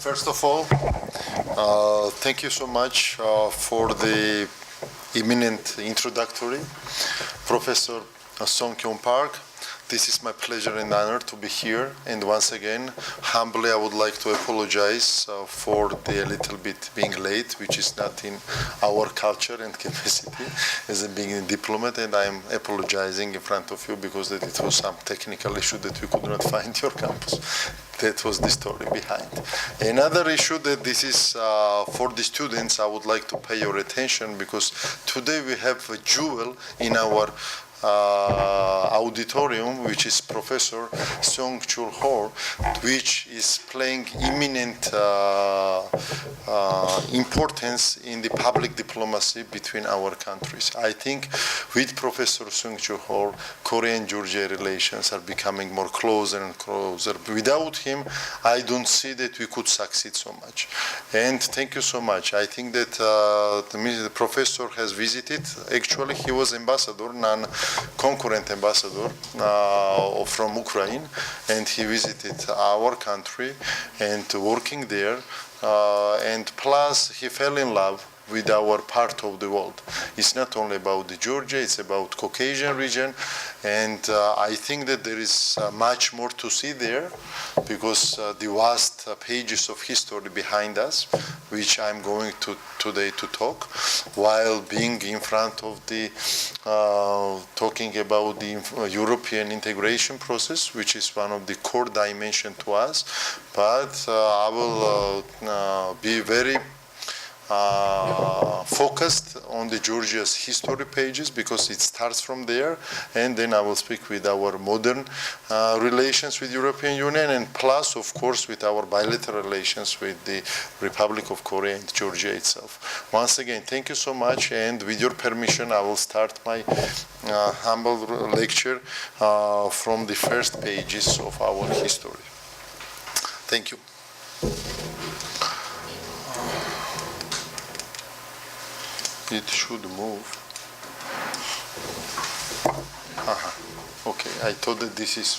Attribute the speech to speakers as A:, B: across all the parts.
A: First of all, thank you so much for the imminent introductory. Professor Song Kyung Park, this is my pleasure and honor to be here. And once again, humbly, I would like to apologize for the little bit being late, which is not in our culture and capacity as a being a diplomat. And I'm apologizing in front of you because that it was some technical issue that we could not find your campus. That was the story behind. Another issue that this is for the students, I would like to pay your attention because today we have a jewel in our auditorium, which is Professor Song Chul Ho, which is playing eminent importance in the public diplomacy between our countries. I think with Professor Song Chul Ho, Korean-Georgia relations are becoming more closer and closer. Without him, I don't see that we could succeed so much. And thank you so much. I think that the professor has visited. Actually, he was ambassador, concurrent ambassador from Ukraine, and he visited our country and working there, and plus he fell in love with our part of the world. It's not only about the Georgia, it's about Caucasian region, and I think that there is much more to see there because the vast pages of history behind us, which I'm going to today to talk, while being in front of the talking about the European integration process, which is one of the core dimensions to us, but I will be very focused on the Georgia's history pages because it starts from there, and then I will speak with our modern relations with European Union, and plus, of course, with our bilateral relations with the Republic of Korea and Georgia itself. Once again, thank you so much, and with your permission, I will start my humble lecture from the first pages of our history. Thank you. It should move. Okay, I thought that this is...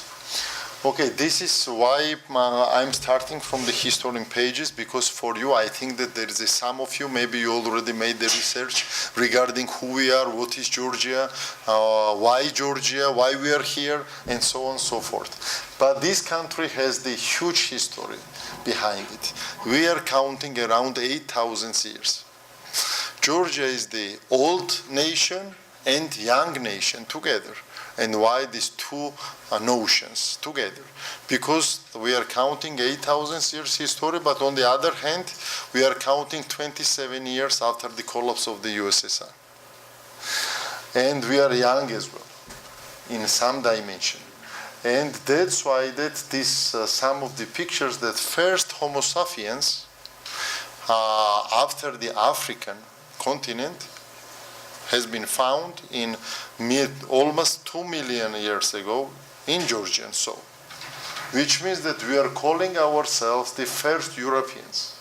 A: Okay, this is why I'm starting from the historian pages, because for you, I think that there is some of you, maybe you already made the research regarding who we are, what is Georgia, why we are here, and so on and so forth. But this country has the huge history behind it. We are counting around 8,000 years. Georgia is the old nation and young nation together. And why these two notions together? Because we are counting 8,000 years history, but on the other hand, we are counting 27 years after the collapse of the USSR. And we are young as well, in some dimension. And that's why that this some of the pictures that first Homo sapiens, after the African continent, has been found in almost 2 million years ago in Georgian soil, which means that we are calling ourselves the first Europeans.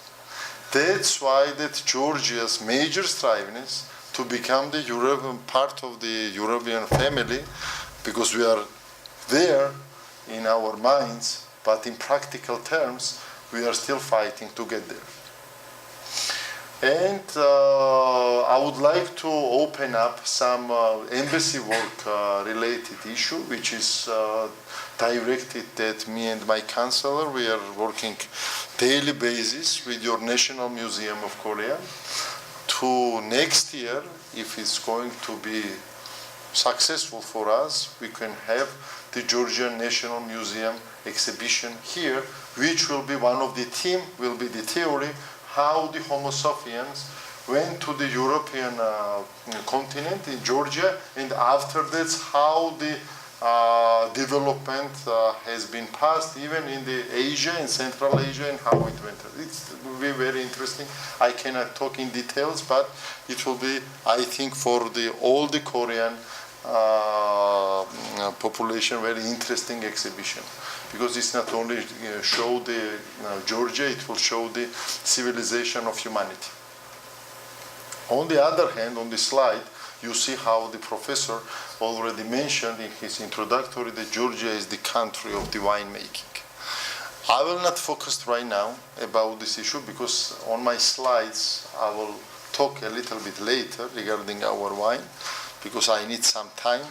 A: That's why that Georgia's major striveness to become the European part of the European family, because we are there in our minds, but in practical terms, we are still fighting to get there. And I would like to open up some embassy work related issue, which is directed at me and my counselor. We are working daily basis with your National Museum of Korea to next year, if it's going to be successful for us, we can have the Georgian National Museum exhibition here, which will be one of the theme, will be the theory how the Homo sapiens went to the European continent in Georgia, and after that how the development has been passed even in the Asia and Central Asia and how it went. It will be very interesting. I cannot talk in details, but it will be, I think, for all the Korean population, very interesting exhibition. Because it's not only show the Georgia, it will show the civilization of humanity. On the other hand, on the slide, you see how the professor already mentioned in his introductory that Georgia is the country of the winemaking. I will not focus right now about this issue because on my slides I will talk a little bit later regarding our wine because I need some time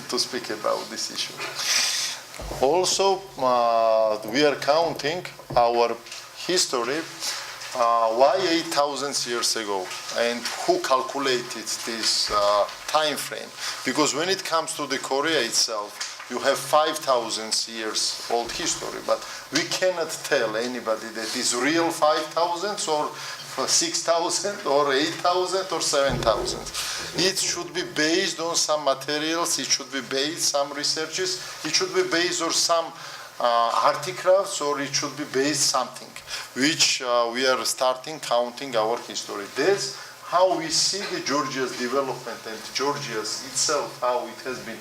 A: to speak about this issue. Also, we are counting our history. Why 8,000 years ago, and who calculated this time frame? Because when it comes to the Korea itself, you have 5,000 years old history, but we cannot tell anybody that is real 5,000 or 6,000 or 8,000 or 7,000. It should be based on some materials, it should be based some researches, it should be based on some artifacts, or it should be based something which we are starting counting our history. That's how we see the Georgia's development and Georgia's itself, how it has been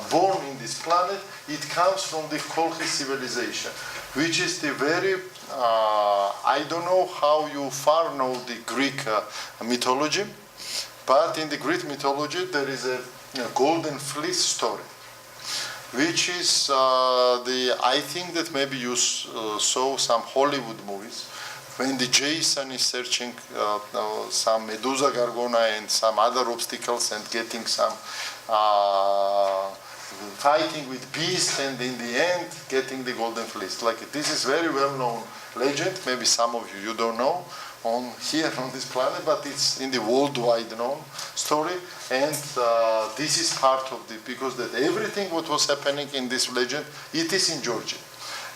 A: born in this planet. It comes from the Colchis civilization, which is the very, I don't know how you far know the Greek mythology, but in the Greek mythology there is a golden fleece story, which is I think that maybe you saw some Hollywood movies when the Jason is searching some Medusa Gorgona and some other obstacles and getting some fighting with beasts, and in the end getting the golden fleece. Like, this is very well known legend. Maybe some of you don't know on here on this planet, but it's in the worldwide known story. And this is part of the, because that everything what was happening in this legend, it is in Georgia.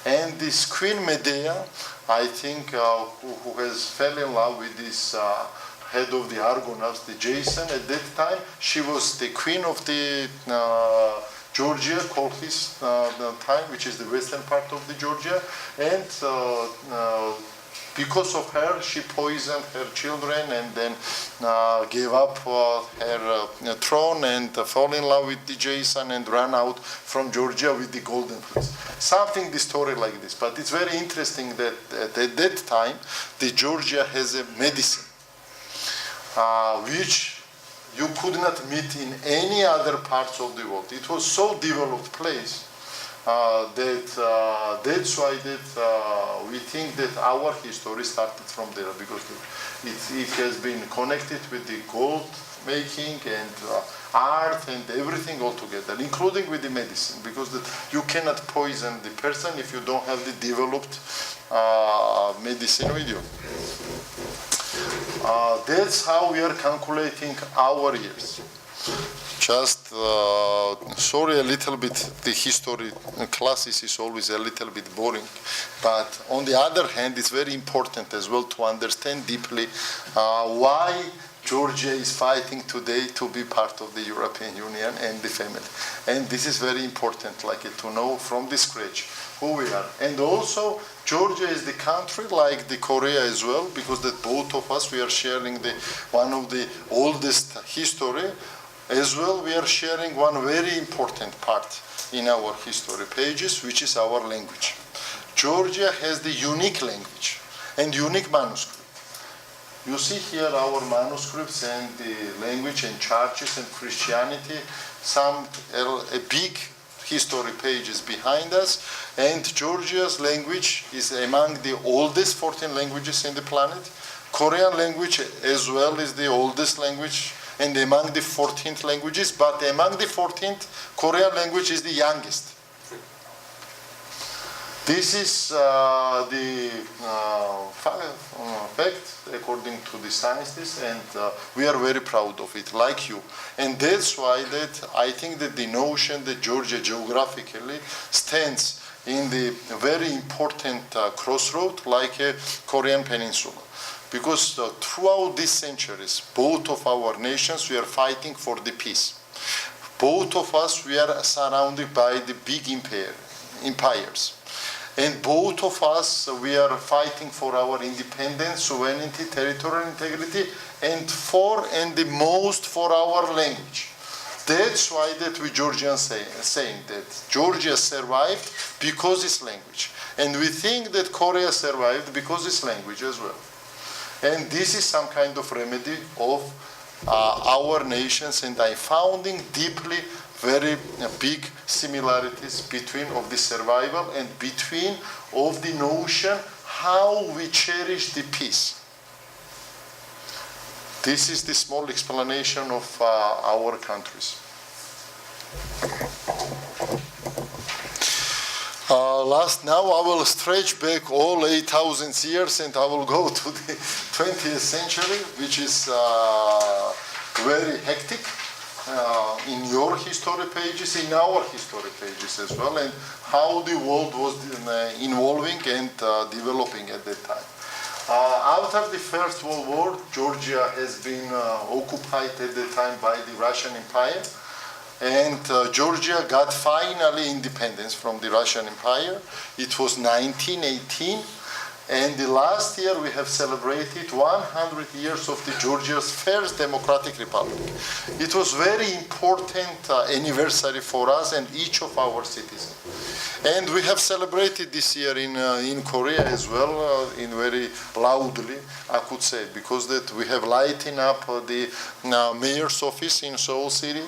A: And this Queen Medea, I think, who has fell in love with this head of the Argonauts, the Jason, at that time, she was the queen of the Georgia, Colchis time, which is the western part of the Georgia. And because of her, she poisoned her children and then gave up her throne and fell in love with the Jason and ran out from Georgia with the golden fleece. Something, the story like this. But it's very interesting that at that time, the Georgia has a medicine which you could not meet in any other parts of the world. It was so developed place that that's why that we think that our history started from there, because it has been connected with the gold making and art and everything all together, including with the medicine, because you cannot poison the person if you don't have the developed medicine with you. That's how we are calculating our years. Just sorry a little bit, the history classes is always a little bit boring, but on the other hand it's very important as well to understand deeply why Georgia is fighting today to be part of the European Union and the family. And this is very important, like to know from the scratch who we are. And also Georgia is the country like the Korea as well, because that both of us, we are sharing one of the oldest history. As well, we are sharing one very important part in our history pages, which is our language. Georgia has the unique language and unique manuscript. You see here our manuscripts and the language and churches and Christianity, a big history pages behind us. And Georgia's language is among the oldest 14 languages in the planet. Korean language as well is the oldest language and among the 14th languages, but among the 14th, Korean language is the youngest. This is the fact according to the scientists, and we are very proud of it, like you. And that's why that I think that the notion that Georgia geographically stands in the very important crossroad like a Korean peninsula. Because throughout these centuries, both of our nations, we are fighting for the peace. Both of us, we are surrounded by the big empires. And both of us, we are fighting for our independence, sovereignty, territorial integrity, and the most for our language. That's why that we Georgians saying that Georgia survived because its language. And we think that Korea survived because its language as well. And this is some kind of remedy of our nations, and I founding deeply very big similarities between of the survival and between of the notion how we cherish the peace. This is the small explanation of our countries. Now I will stretch back all 8,000 years and I will go to the 20th century, which is very hectic in your history pages, in our history pages as well, and how the world was evolving and developing at that time. After the First World War, Georgia has been occupied at the time by the Russian Empire. And Georgia got finally independence from the Russian Empire. It was 1918, and the last year we have celebrated 100 years of the Georgia's first democratic republic. It was very important anniversary for us and each of our citizens. And we have celebrated this year in Korea as well, in very loudly, I could say, because that we have lighting up the mayor's office in Seoul City.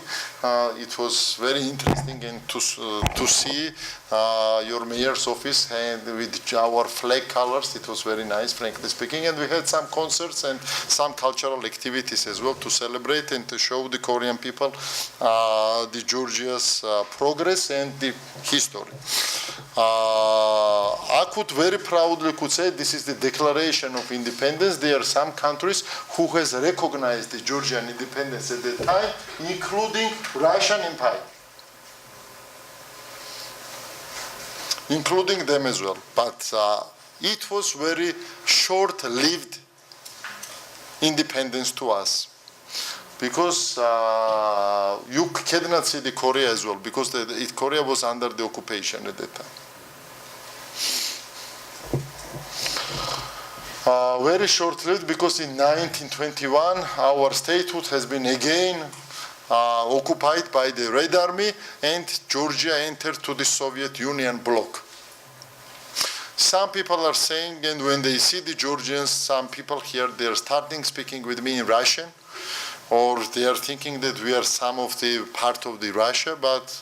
A: It was very interesting and to see your mayor's office and with our flag colors. It was very nice, frankly speaking. And we had some concerts and some cultural activities as well to celebrate and to show the Korean people the Georgia's progress and the history. I could very proudly say this is the Declaration of Independence. There are some countries who has recognized the Georgian independence at that time, including Russian Empire, including them as well. But it was very short-lived independence to us, because you cannot see the Korea as well, because Korea was under the occupation at that time. Very short-lived, because in 1921 our statehood has been again occupied by the Red Army, and Georgia entered to the Soviet Union bloc. Some people are saying, and when they see the Georgians, some people here, they're starting speaking with me in Russian, or they are thinking that we are some of the part of the Russia, but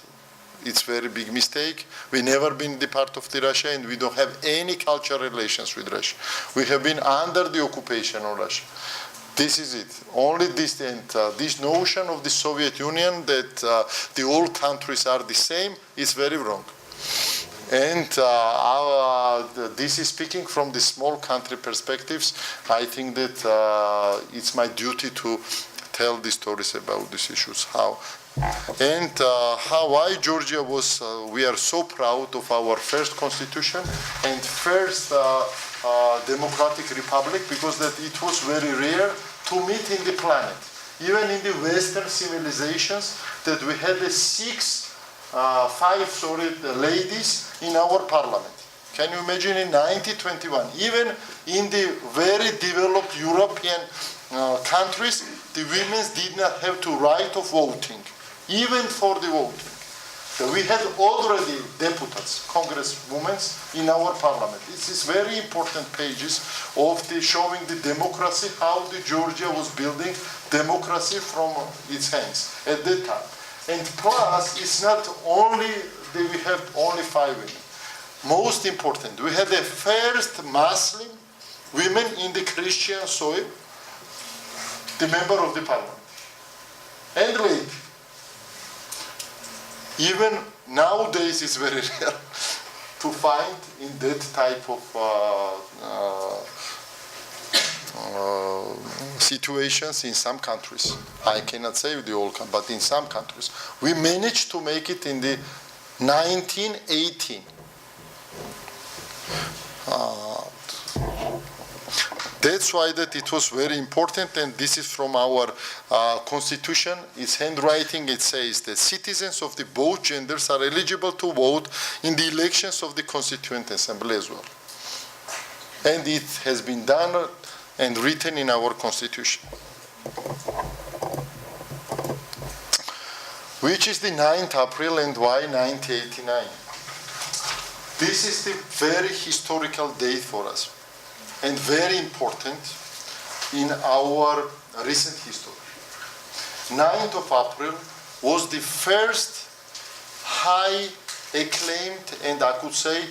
A: it's very big mistake. We never been the part of the Russia, and we don't have any cultural relations with Russia. We have been under the occupation of Russia. This is it. Only this, and this notion of the Soviet Union that the all countries are the same is very wrong. And this is speaking from the small country perspectives. I think that it's my duty to tell the stories about these issues. Why Georgia was, we are so proud of our first constitution and first democratic republic, because that it was very rare to meet in the planet. Even in the Western civilizations, that we had five ladies in our parliament. Can you imagine in 1921? Even in the very developed European countries, the women did not have the right of voting, even for the voting. So we had already deputies, congresswomen in our parliament. This is very important pages of the showing the democracy, how the Georgia was building democracy from its hands at that time. And plus, it's not only that we have only 5 women. Most important, we had the first Muslim women in the Christian soil, the member of the parliament, and lady. Even nowadays, it's very rare to find in that type of situations in some countries. I cannot say the whole country, but in some countries. We managed to make it in the 1918. That's why that it was very important, and this is from our constitution. It's handwriting. It says that citizens of the both genders are eligible to vote in the elections of the Constituent Assembly as well. And it has been done and written in our constitution. Which is the 9th April, and why 1989? This is the very historical date for us, and very important in our recent history. 9th of April was the first high acclaimed and I could say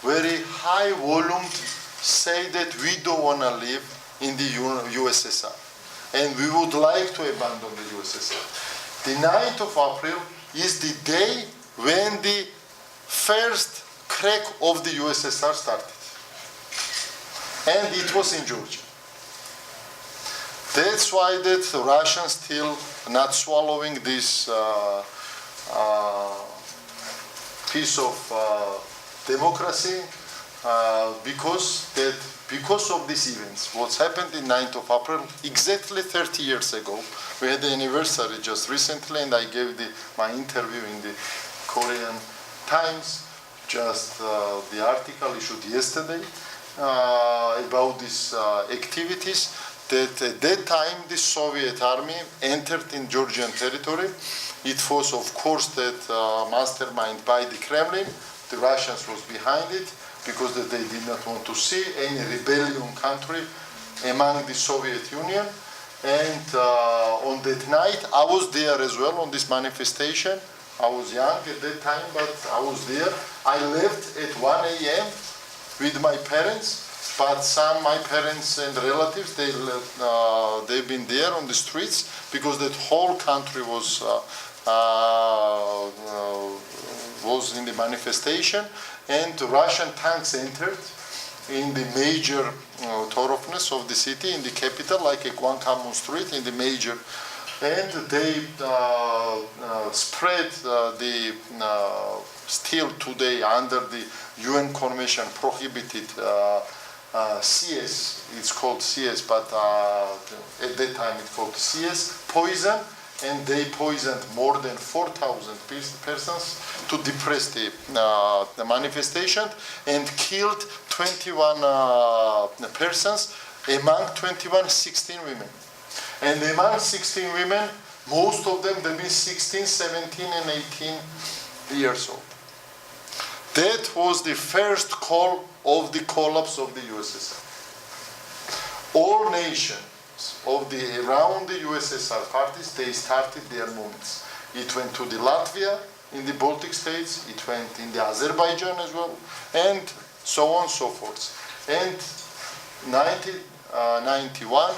A: very high volume say that we don't want to live in the USSR and we would like to abandon the USSR. The 9th of April is the day when the first crack of the USSR started. And it was in Georgia. That's why that the Russians still not swallowing this piece of democracy because of these events. What's happened in 9th of April, exactly 30 years ago. We had the anniversary just recently, and I gave my interview in the Korean Times, just the article issued yesterday about these activities. That at that time the Soviet army entered in Georgian territory. It was, of course, that mastermind by the Kremlin. The Russians was behind it because that they did not want to see any rebellion country among the Soviet Union. And on that night, I was there as well on this manifestation. I was young at that time, but I was there. I left at 1 a.m. with my parents. But my parents and relatives, they've been there on the streets because that whole country was in the manifestation, and the Russian tanks entered in the major thoroughfares of the city, in the capital, like a one common street in the major, and they spread the still today under the UN Convention prohibited CS, it's called CS, but at that time it's called CS, poison, and they poisoned more than 4,000 persons to depress the manifestation and killed 21 persons, among 21, 16 women. And among 16 women, most of them, they've been 16, 17, and 18 years old. That was the first call of the collapse of the USSR. All nations around the USSR parties, they started their movements. It went to the Latvia in the Baltic states, it went in the Azerbaijan as well, and so on and so forth. And 1991,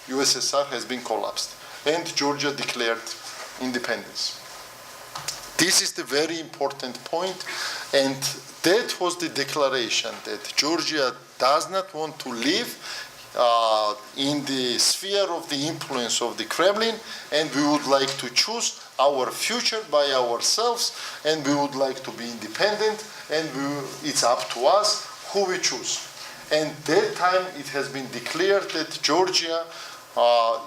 A: USSR has been collapsed, and Georgia declared independence. This is the very important point, and that was the declaration that Georgia does not want to live in the sphere of the influence of the Kremlin, and we would like to choose our future by ourselves, and we would like to be independent, and it's up to us who we choose. And that time it has been declared that Georgia,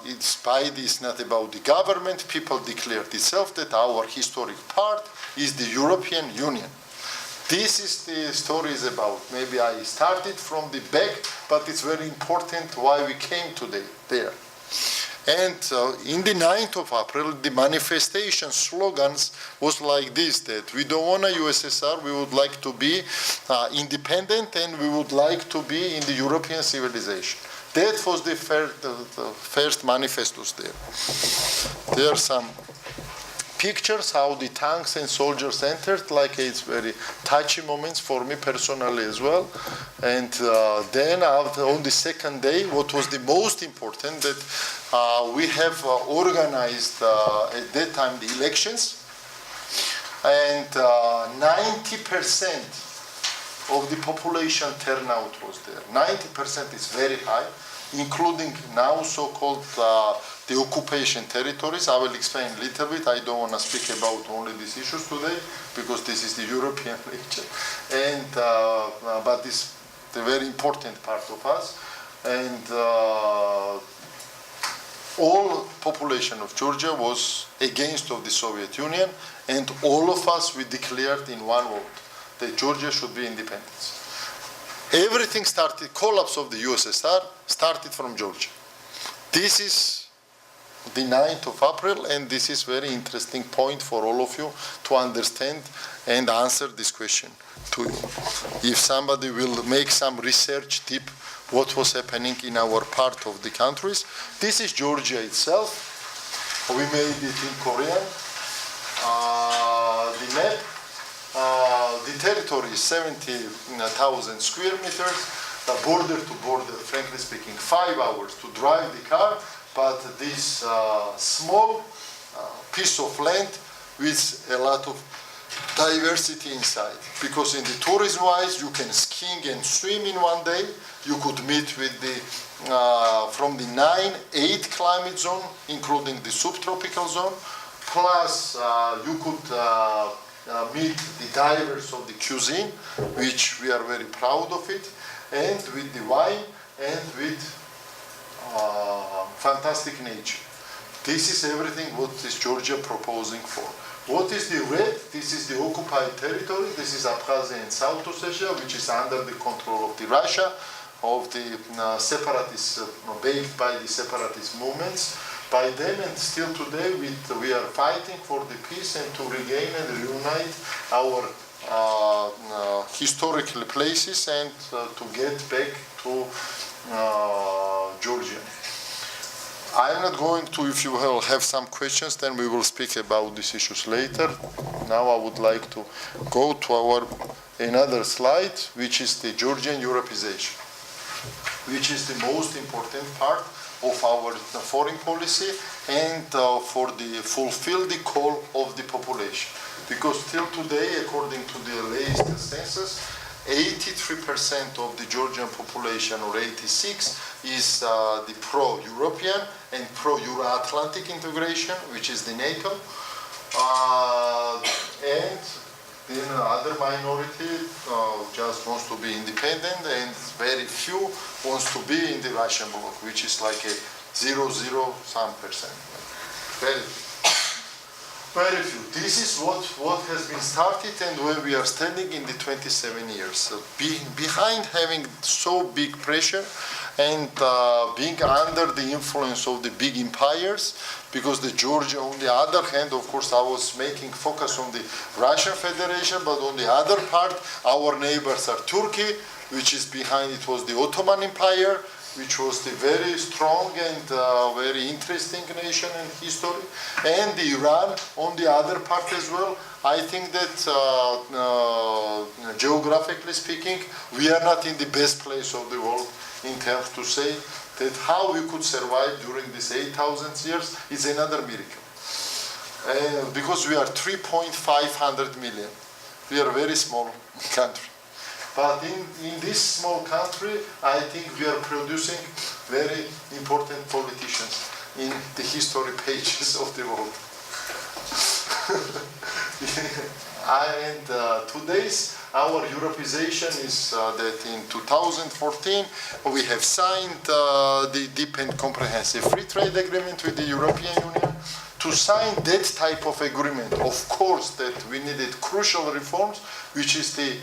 A: it's not about the government, people declared itself that our historic part is the European Union. This is the story is about. Maybe I started from the back, but it's very important why we came today there. And in the 9th of April, the manifestation slogans was like this, that we don't want a USSR, we would like to be independent, and we would like to be in the European civilization. That was the first manifestos there. There are some pictures how the tanks and soldiers entered, like it's very touchy moments for me personally as well. And then on the second day, what was the most important, that we have organized at that time the elections, and 90% of the population turnout was there. 90% is very high, including now so-called the occupation territories. I will explain a little bit. I don't want to speak about only these issues today because this is the European lecture, and but this is the very important part of us. And all population of Georgia was against of the Soviet Union, and all of us, we declared in one vote that Georgia should be independent. Everything started, collapse of the USSR started from Georgia. This is the 9th of April, and this is very interesting point for all of you to understand and answer this question to you. If somebody will make some research deep what was happening in our part of the countries. This is Georgia itself. We made it in Korean. map. The territory is 70,000 square meters. Border to border, frankly speaking, 5 hours to drive the car. But this small piece of land with a lot of diversity inside. Because in the tourism-wise, you can skiing and swim in one day. You could meet with the from the 8 climate zone, including the subtropical zone. Plus, you could meet the divers of the cuisine, which we are very proud of it, and with the wine and with fantastic nature. This is everything what is Georgia proposing for. What is the red? This is the occupied territory. This is Abkhazia and South Ossetia, which is under the control of the Russia, of the separatists, baked by the separatist movements. By them, and still today we are fighting for the peace and to regain and reunite our historical places and to get back to Georgia. I'm not going to, if you will have some questions, then we will speak about these issues later. Now I would like to go to our another slide, which is the Georgian Europeization, which is the most important part of our foreign policy and for the fulfill the call of the population. Because till today, according to the latest census, 83% of the Georgian population, or 86, is the pro-European and pro-Euro-Atlantic integration, which is the NATO. And then other minority just wants to be independent, and very few wants to be in the Russian bloc, which is like a 0.0% Very few. This is what has been started and where we are standing in the 27 years. So behind having so big pressure and being under the influence of the big empires, because the Georgia, on the other hand, of course, I was making focus on the Russian Federation, but on the other part, our neighbors are Turkey, which is behind it was the Ottoman Empire, which was the very strong and very interesting nation in history, and the Iran on the other part as well. I think that geographically speaking, we are not in the best place of the world in terms to say that how we could survive during these 8,000 years is another miracle. Because we are 3.5 million. We are a very small country. But in this small country, I think we are producing very important politicians in the history pages of the world. And today's our Europeization is that in 2014 we have signed the deep and comprehensive free trade agreement with the European Union. To sign that type of agreement, of course, that we needed crucial reforms, which is the,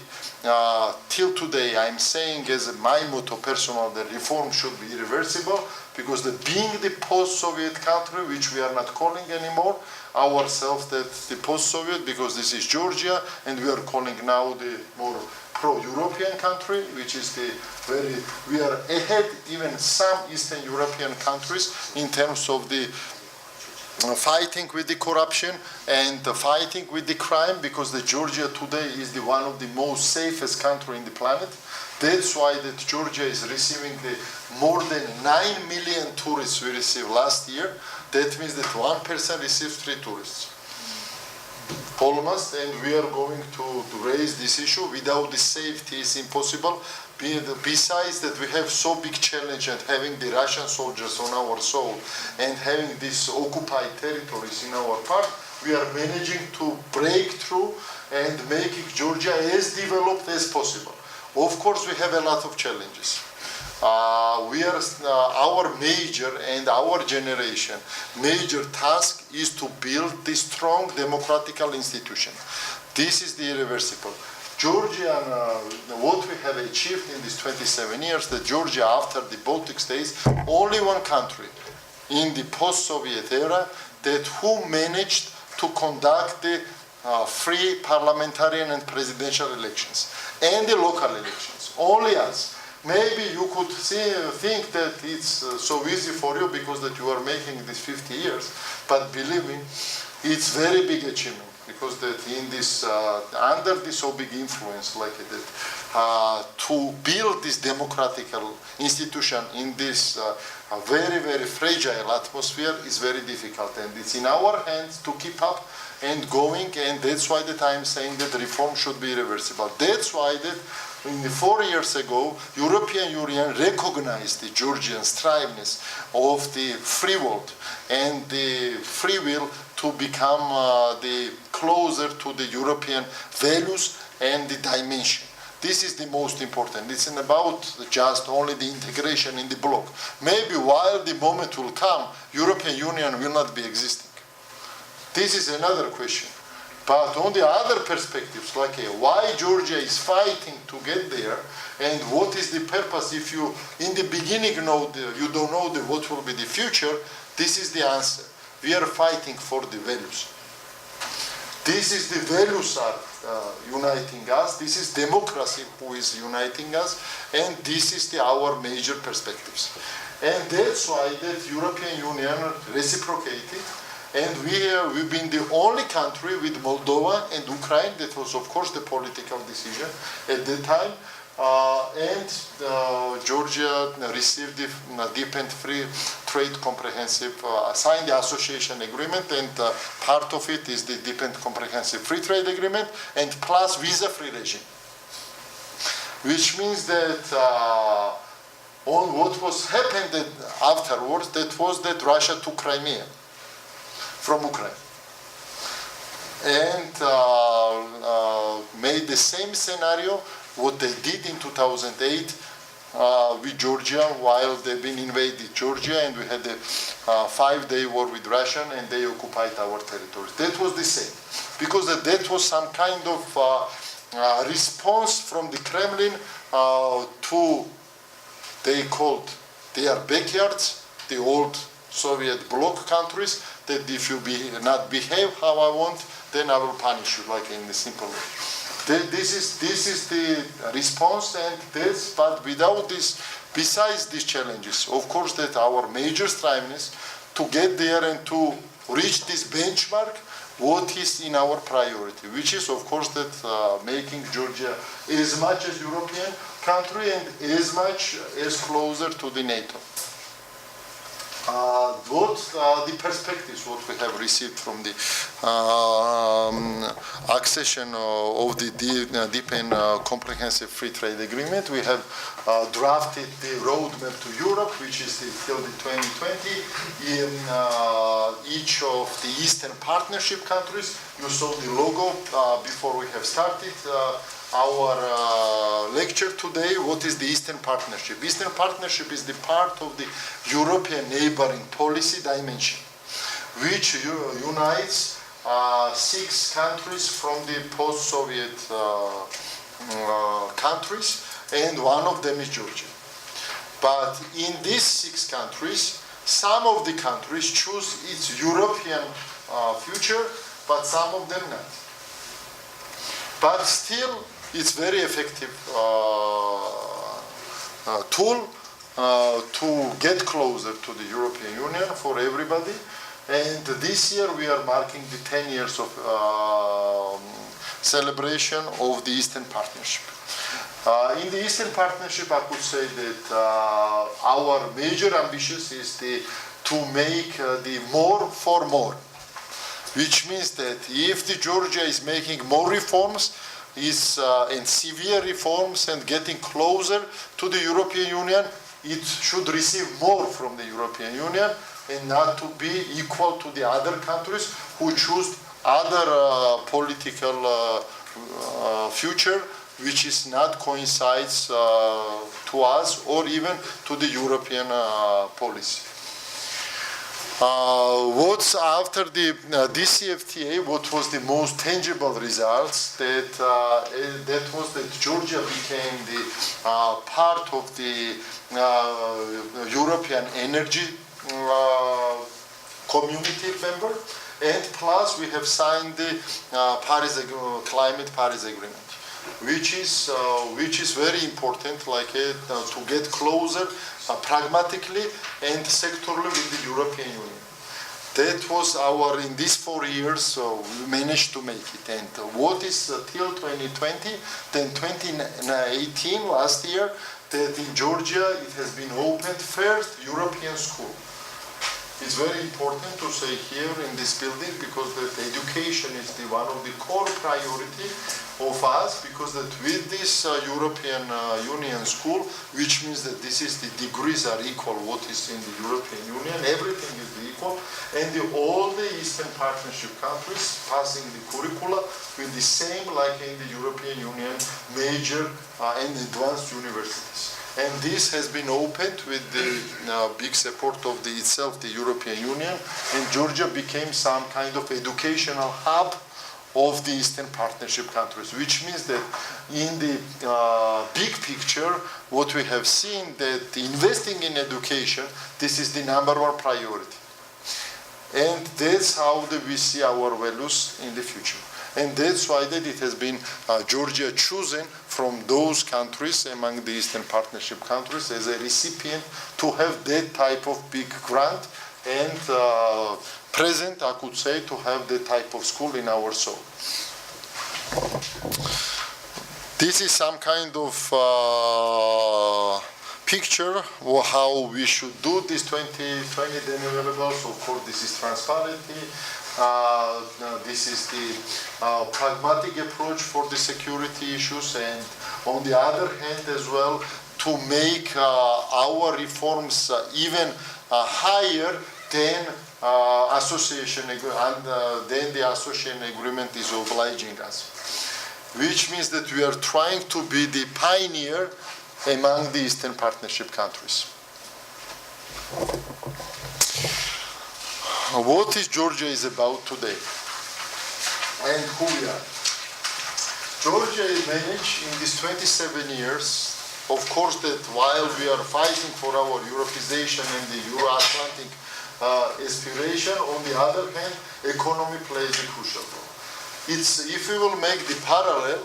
A: till today, I'm saying as my motto personal, the reform should be irreversible, because being the post-Soviet country, which we are not calling anymore ourselves that the post-Soviet, because this is Georgia, and we are calling now the more pro-European country, which is the very, we are ahead even some Eastern European countries in terms of the fighting with the corruption and fighting with the crime, because the Georgia today is the one of the most safest country in the planet. That's why that Georgia is receiving the more than 9 million tourists we received last year. That means that 1% receives 3 tourists. Almost, and we are going to raise this issue. Without the safety, it's impossible. Besides that, we have so big challenge and having the Russian soldiers on our soil and having these occupied territories in our part, we are managing to break through and making Georgia as developed as possible. Of course, we have a lot of challenges. Our major and our generation major task is to build this strong democratical institution. This is the irreversible. Georgia, what we have achieved in these 27 years, that Georgia, after the Baltic states, only one country in the post-Soviet era that who managed to conduct the free parliamentarian and presidential elections and the local elections. Only us. Maybe you could think that it's so easy for you because that you are making this 50 years, but believe me, it's very big achievement. because that in this under this so big influence like that, to build this democratical institution in this very fragile atmosphere is very difficult, and it's in our hands to keep up and going, and that's why that I'm saying that reform should be irreversible. That's why that 4 years ago, European Union recognized the Georgian striveness of the free world and the free will to become the closer to the European values and the dimension. This is the most important. It's not about just only the integration in the bloc. Maybe while the moment will come, European Union will not be existing. This is another question. But on the other perspectives, like why Georgia is fighting to get there, and what is the purpose if you, in the beginning, you don't know what will be the future, this is the answer. We are fighting for the values. This is the values are uniting us. This is democracy who is uniting us, and this is our major perspectives. And that's why the European Union reciprocated. And we've been the only country with Moldova and Ukraine. That was, of course, the political decision at that time. Georgia received the deep and free trade comprehensive, signed the association agreement, and part of it is the deep and comprehensive free trade agreement, and plus visa-free regime. Which means that on what was happened afterwards, that was that Russia took Crimea from Ukraine, and made the same scenario what they did in 2008 with Georgia while they've been invaded Georgia, and we had a 5-day war with Russia, and they occupied our territories. That was the same, because that was some kind of response from the Kremlin to, they called their backyards, the old Soviet bloc countries, that if you not behave how I want, then I will punish you, like in the simple way. This is the response, and this, but without this, besides these challenges, of course, that our major striveness to get there and to reach this benchmark, what is in our priority, which is, of course, that making Georgia as much as European country and as much as closer to the NATO. What the perspectives what we have received from the accession of the deep and comprehensive free trade agreement. We have drafted the roadmap to Europe, which is till the 2020 in each of the Eastern Partnership countries. You saw the logo before we have started our lecture today. What is the Eastern Partnership? Eastern Partnership is the part of the European neighboring policy dimension, which unites 6 countries from the post-Soviet countries, and one of them is Georgia. But in these 6 countries, some of the countries choose its European future, but some of them not. But still, it's very effective tool to get closer to the European Union for everybody. And this year we are marking the 10 years of celebration of the Eastern Partnership. In the Eastern Partnership, I could say that our major ambition is to make the more for more, which means that if the Georgia is making more reforms, and severe reforms and getting closer to the European Union, it should receive more from the European Union and not to be equal to the other countries who choose other political future which is not coincides to us or even to the European policy. What's after the DCFTA? What was the most tangible results? That was that Georgia became the part of the European energy community member, and plus we have signed the climate Paris Agreement, which is very important, like to get closer pragmatically and sectorally with the European Union. That was in these 4 years, so we managed to make it. And what is till 2020, then 2018, last year, that in Georgia it has been opened first European school. It's very important to say here in this building because that education is one of the core priority of us, because that with this European Union school, which means that this is the degrees are equal what is in the European Union, everything is equal, and all the Eastern Partnership countries passing the curricula with the same like in the European Union major and advanced universities. And this has been opened with the big support of the European Union, and Georgia became some kind of educational hub of the Eastern Partnership countries, which means that in the big picture, what we have seen that investing in education, this is the #1 priority. And that's how we see our values in the future. And that's why that it has been Georgia chosen from those countries among the Eastern Partnership countries as a recipient to have that type of big grant and present, I could say, to have that type of school in our soul. This is some kind of picture of how we should do this 2020 deliverables. Of course, this is transparency. This is the pragmatic approach for the security issues, and on the other hand as well, to make our reforms even higher than then the association agreement is obliging us. Which means that we are trying to be the pioneer among the Eastern Partnership countries. What is Georgia is about today and who we are. Georgia is managed in these 27 years, of course, that while we are fighting for our Europeization and the Euro-Atlantic aspiration, on the other hand, economy plays a crucial role. If we will make the parallel,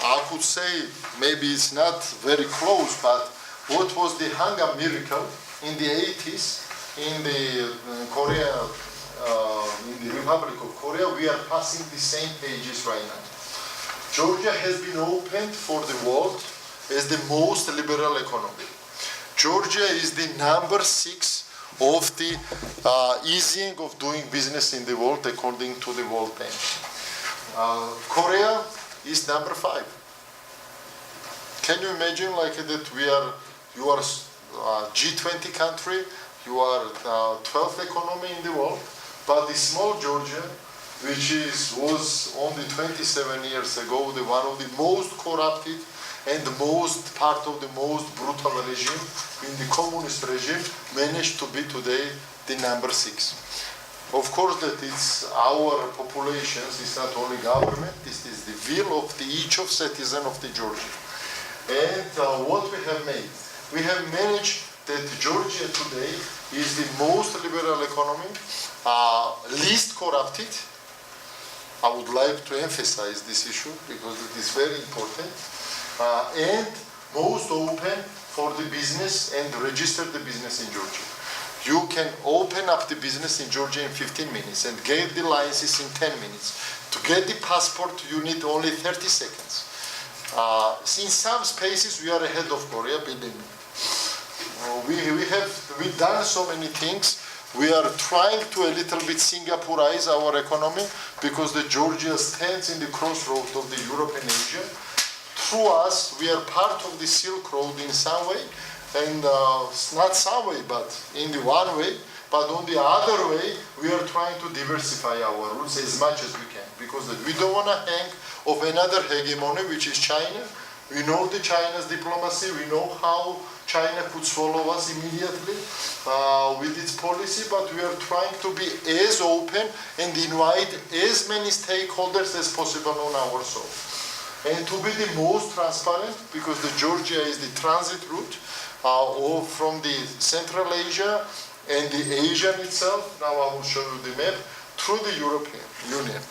A: I could say maybe it's not very close, but what was the hunger miracle in the 80s in the Korea, in the Republic of Korea, we are passing the same pages right now. Georgia has been opened for the world as the most liberal economy. Georgia is the #6 of the easing of doing business in the world according to the World Bank. Korea is #5. Can you imagine like that you are G20 country, you are 12th economy in the world, but the small Georgia, which was only 27 years ago one of the most corrupted and the most part of the most brutal regime in the communist regime, managed to be today the #6. Of course that it's our populations, it's not only government, this is the will of each of citizen of the Georgia. And what we have made, we have managed that Georgia today is the most liberal economy, least corrupted. I would like to emphasize this issue because it is very important, and most open for the business and register the business in Georgia. You can open up the business in Georgia in 15 minutes and get the licenses in 10 minutes. To get the passport, you need only 30 seconds. In some spaces, we are ahead of Korea, believe me. We've done so many things. We are trying to a little bit Singaporeize our economy because the Georgia stands in the crossroads of the Europe and Asia. Through us, we are part of the Silk Road in some way, and not some way, but in the one way. But on the other way, we are trying to diversify our roots as much as we can, because we don't want to hang of another hegemony, which is China. We know the China's diplomacy. We know how China could swallow us immediately with its policy, but we are trying to be as open and invite as many stakeholders as possible on our soil. And to be the most transparent, because the Georgia is the transit route from the Central Asia and the Asian itself. Now I will show you the map through the European Union.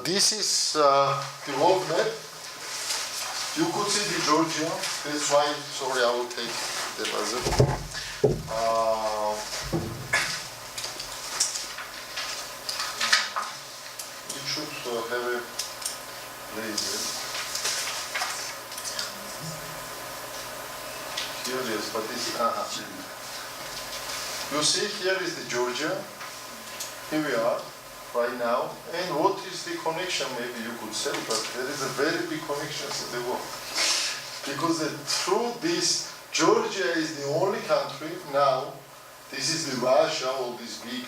A: This is the world map. You could see the Georgia. That's why, sorry, I will take the buzzer. It should have a laser. Here it is, but this, you see, here is the Georgia. Here we are, right now. And what is the connection? Maybe you could say, but there is a very big connection in the world. Because through this, Georgia is the only country now, this is the Russia, all this big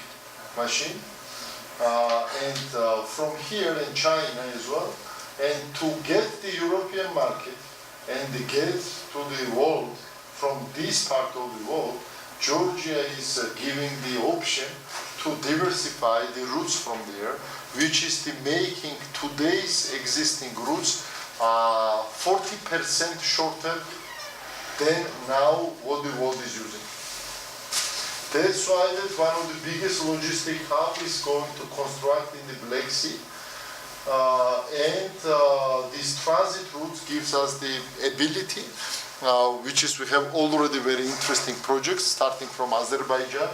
A: machine, and from here and China as well. And to get the European market and to get to the world, from this part of the world, Georgia is giving the option to diversify the routes from there, which is the making today's existing routes 40% shorter than now what the world is using. That's why that one of the biggest logistic hub is going to construct in the Black Sea. This transit route gives us the ability, which is we have already very interesting projects starting from Azerbaijan.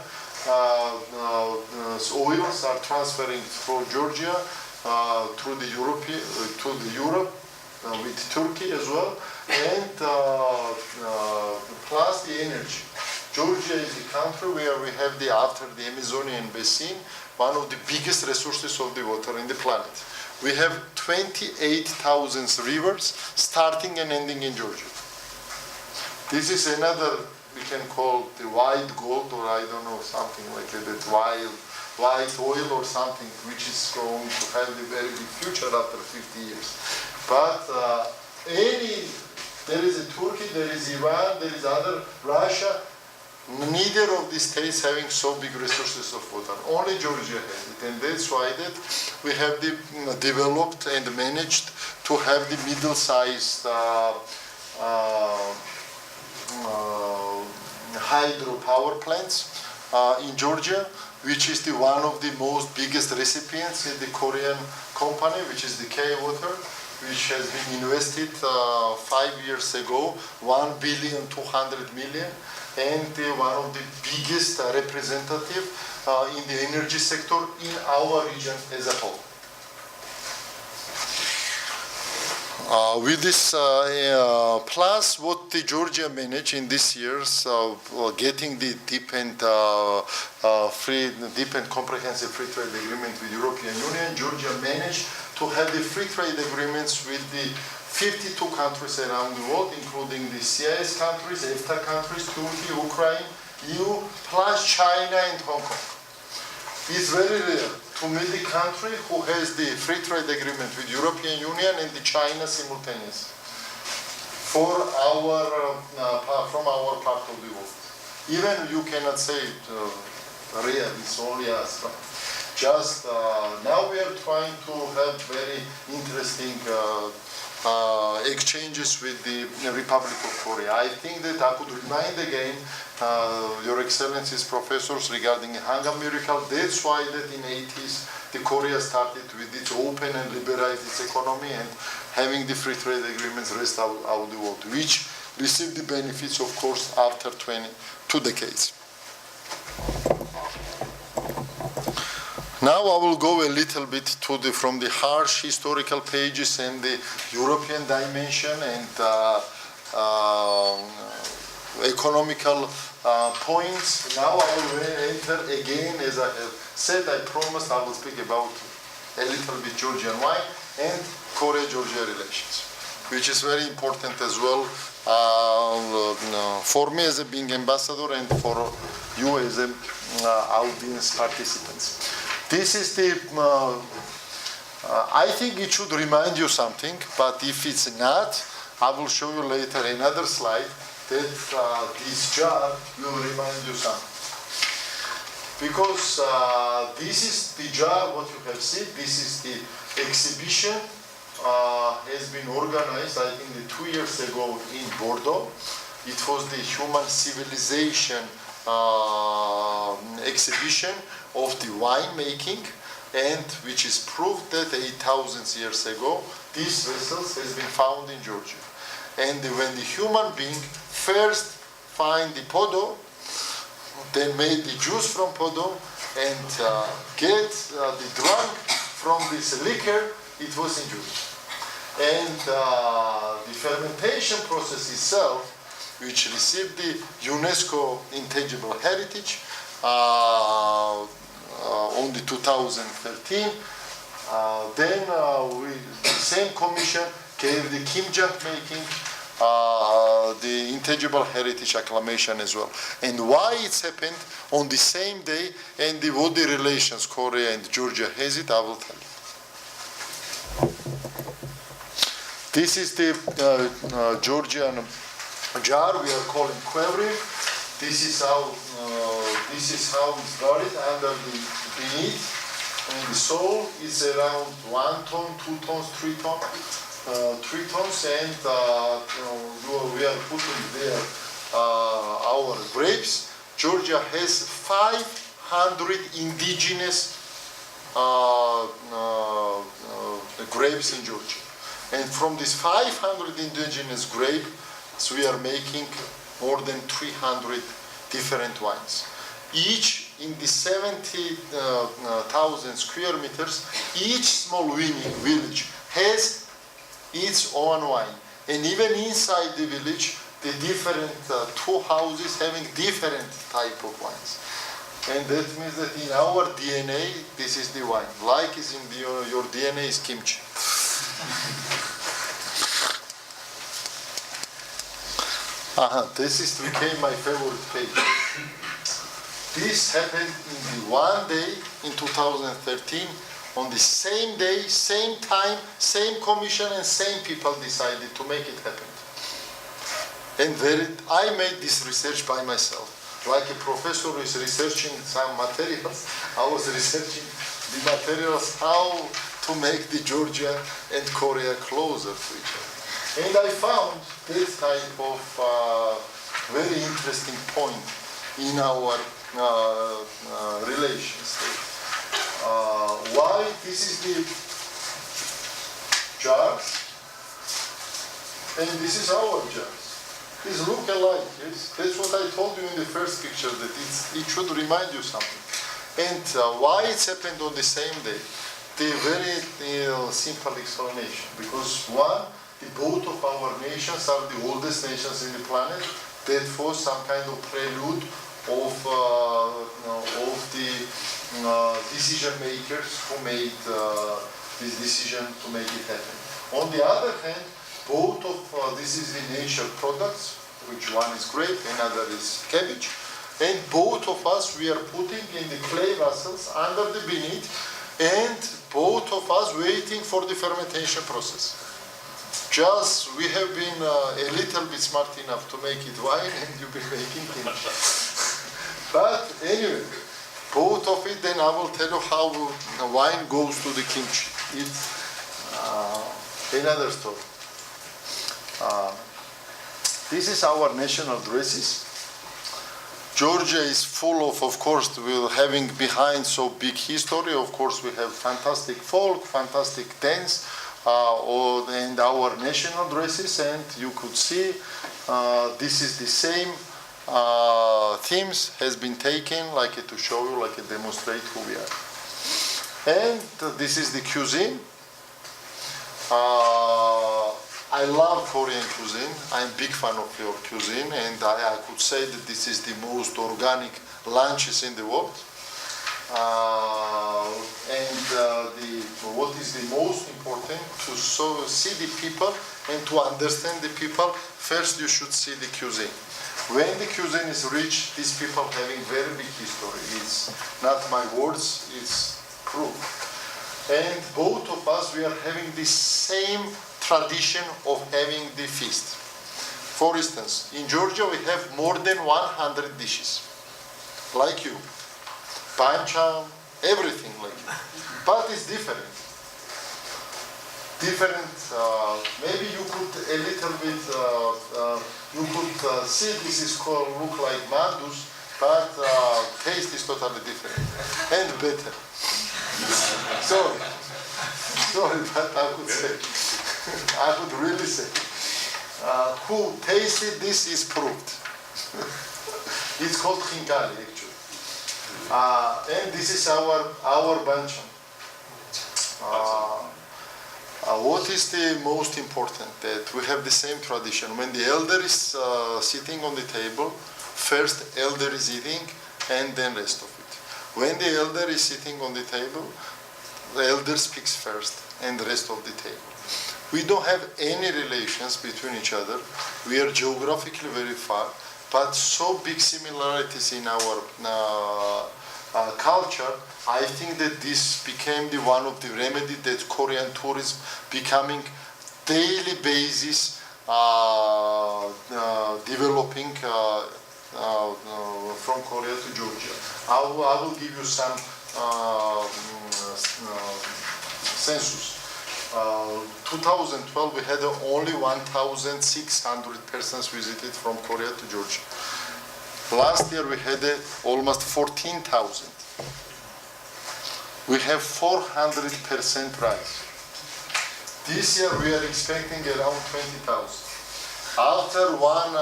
A: Oils are transferring through Georgia, through the Europe with Turkey as well, and plus the energy. Georgia is the country where we have after the Amazonian basin, one of the biggest resources of the water in the planet. We have 28,000 rivers starting and ending in Georgia. This is another, we can call the white gold, or I don't know, something like that, white oil or something, which is going to have a very big future after 50 years. But there is a Turkey, there is Iran, there is other, Russia, neither of these states having so big resources of water. Only Georgia has it, and that's why that we have developed and managed to have the middle-sized hydropower plants in Georgia, which is one of the most biggest recipients in the Korean company, which is the K-Water, which has been invested 5 years ago, 1.2 billion, and one of the biggest representative in the energy sector in our region as a whole. With this plus what the Georgia managed in this year's getting the deep and comprehensive free trade agreement with European Union, Georgia managed to have the free trade agreements with the 52 countries around the world, including the CIS countries, EFTA countries, Turkey, Ukraine, EU, plus China and Hong Kong. It's very rare to meet the country who has the free trade agreement with European Union and the China simultaneously from our part of the world. Even you cannot say it rare, it's only us. But just now we are trying to have very interesting exchanges with the Republic of Korea. I think that I could remind again Your Excellencies professors regarding the Hangam miracle. That's why that in 80s the Korea started with its open and liberalized its economy and having the free trade agreements rest out the world, which received the benefits, of course, after 2 decades. Now I will go a little bit from the harsh historical pages and the European dimension and economical points. Now I will enter again, as I have said, I promised I will speak about a little bit Georgian wine and Korea-Georgia relations, which is very important as well for me as a being ambassador and for you as a audience participants. This is I think it should remind you something, but if it's not, I will show you later another slide that this jar will remind you something. Because this is the jar, what you have seen, this is the exhibition, has been organized, I think, 2 years ago in Bordeaux. It was the human civilization exhibition of the wine making, and which is proof that 8,000 years ago these vessels has been found in Georgia. And when the human being first find the podo, then made the juice from podo, and get the drug from this liquor, it was in juice. And the fermentation process itself, which received the UNESCO Intangible Heritage on the 2013, then the same commission gave the kimjang making the Intangible Heritage acclamation as well. And why it's happened on the same day, and what the relations Korea and Georgia has it, I will tell you. This is the Georgian jar we are calling quevri. This is how it's buried under the beneath. And the soil is around 1 ton, 2 tons, 3 tons. 3 tons, and we are putting there our grapes. Georgia has 500 indigenous grapes in Georgia. And from these 500 indigenous grapes, we are making more than 300 different wines. Each in the 70,000 square meters, each small village has its own wine. And even inside the village, the different two houses having different type of wines. And that means that in our DNA, this is the wine. Like is in your DNA is kimchi. This became my favorite page. This happened in the one day in 2013. On the same day, same time, same commission, and same people decided to make it happen. And I made this research by myself. Like a professor is researching some materials, I was researching the materials how to make the Georgia and Korea closer to each other. And I found this type of very interesting point in our relations. Why? This is the jars, and this is our jars. These look alike. Yes? That's what I told you in the first picture, that it should remind you something. And why it's happened on the same day? The very simple explanation. Because one, both of our nations are the oldest nations in the planet. Therefore, some kind of prelude of the decision makers who made this decision to make it happen. On the other hand, both of this is the nature products, which one is grape, another is cabbage, and both of us we are putting in the clay vessels under the beneath, and both of us waiting for the fermentation process. Just we have been a little bit smart enough to make it wine, and you've been making kimchi. But anyway, both of it, then I will tell you how the wine goes to the kimchi. It's another story. This is our national dresses. Georgia is full of course, we're having behind so big history. Of course, we have fantastic folk, fantastic dance, and our national dresses. And you could see this is the same themes has been taken, like to show you, like to demonstrate who we are. And this is the cuisine. I love Korean cuisine. I'm a big fan of your cuisine, and I could say that this is the most organic lunches in the world. What is the most important, to see the people and to understand the people, first you should see the cuisine. When the cuisine is rich, these people having very big history. It's not my words, it's proof. And both of us, we are having the same tradition of having the feast. For instance, in Georgia we have more than 100 dishes, like you. Banchan, everything like that. But it's different. Maybe you could a little bit, you could see this is called, look like mandus, but taste is totally different and better. Sorry, but I could say, I could really say. who tasted this is proved. It's called khinkali actually. And this is our banchan. What is the most important? That we have the same tradition. When the elder is sitting on the table, first elder is eating and then rest of it. When the elder is sitting on the table, the elder speaks first and the rest of the table. We don't have any relations between each other. We are geographically very far, but so big similarities in our culture. I think that this became the one of the remedy that Korean tourism becoming daily basis developing from Korea to Georgia. I will give you some census. 2012 we had only 1,600 persons visited from Korea to Georgia. Last year we had almost 14,000. We have 400% rise. This year we are expecting around 20,000. After 1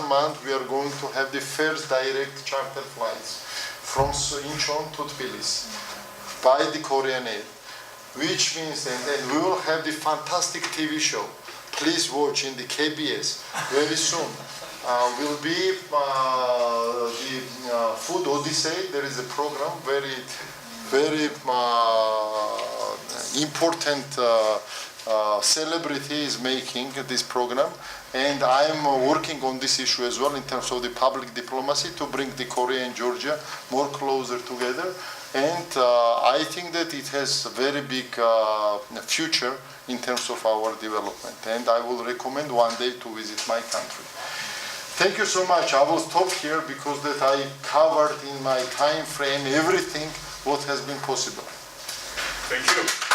A: month we are going to have the first direct charter flights from Incheon to Tbilisi by the Korean Air, which means and we will have the fantastic TV show. Please watch in the KBS very soon. Will be the Food Odyssey. There is a program, very important celebrity is making this program, and I am working on this issue as well in terms of the public diplomacy to bring the Korea and Georgia more closer together. And I think that it has a very big future in terms of our development. And I will recommend one day to visit my country. Thank you so much. I will stop here because that I covered in my time frame everything what has been possible.
B: Thank you.